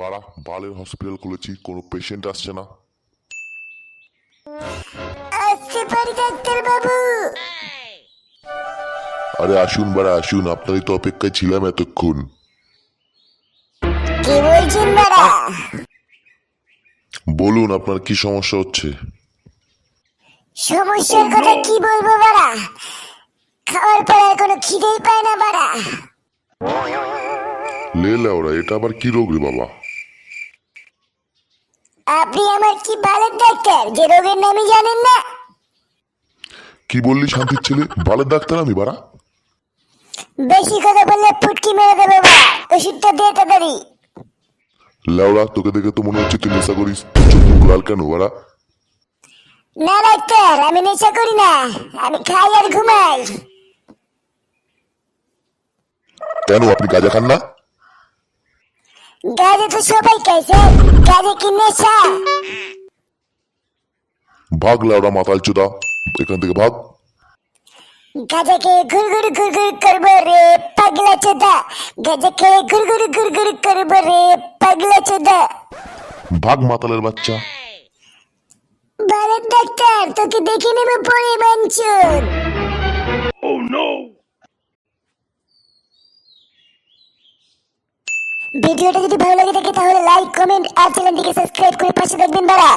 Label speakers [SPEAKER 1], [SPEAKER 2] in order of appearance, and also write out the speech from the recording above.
[SPEAKER 1] বাড়া বালের হসপিটাল খুলেছি, কোনো পেশেন্ট আসছে না।
[SPEAKER 2] আসতে পারি ডাক্তার বাবু?
[SPEAKER 1] আরে আসুন বাড়া আসুন, আপনারই তো অপেক্ষায় ছিলাম এতক্ষণ।
[SPEAKER 2] কি বলছেন বাড়া?
[SPEAKER 1] বলুন আপনার কি সমস্যা হচ্ছে।
[SPEAKER 2] সমস্যার কথা কি বলবো বাড়া? খাওয়ার পর আর কোনো খিদেই পায় না বাড়া।
[SPEAKER 1] লে লেওরা, এটা আবার কি রোগ রে বাবা?
[SPEAKER 2] আপনি আমার কি বালের ডাক্তার যে রোগের নামই জানেন না?
[SPEAKER 1] কি বললি শান্তির ছেলে? বালের ডাক্তার আমি বাড়া?
[SPEAKER 2] বেশি কথা বললে ফুটকি মেরে দেবে বাড়া। ওষুধটা দে তাড়াতাড়ি।
[SPEAKER 1] লেওরা, তোকে দেখে তো মনে হচ্ছে তুই নেশা করিস। চোখ মুখ লাল কেন বাড়া?
[SPEAKER 2] না ডাক্তার, আমি নেশা করি না, আমি খাই আর ঘুমাই।
[SPEAKER 1] কেন আপনি গাঁজা খান না?
[SPEAKER 2] গাঁজা তো সবাই খাইছে, গাঁজা কি নেশা?
[SPEAKER 1] ভাগ লেওরা মাতাল চোদা, এখান থেকে ভাগ।
[SPEAKER 2] গাঁজা খেয়ে ঘুরঘুর ঘুরঘুর করবো রে পাগলা চোদা। গাঁজা খেয়ে ঘুরঘুর ঘুরঘুর করবো রে পাগলা চোদা।
[SPEAKER 1] ভাগ মাতালের বাচ্চা।
[SPEAKER 2] বালের ডাক্তার, তোকে দেখে নেবো পরে বাঞ্চন। ভিডিওটা যদি ভালো লাগে থাকে তাহলে লাইক, কমেন্ট আর চ্যানেলটিকে সাবস্ক্রাইব করে পাশে থাকবেন বাড়া।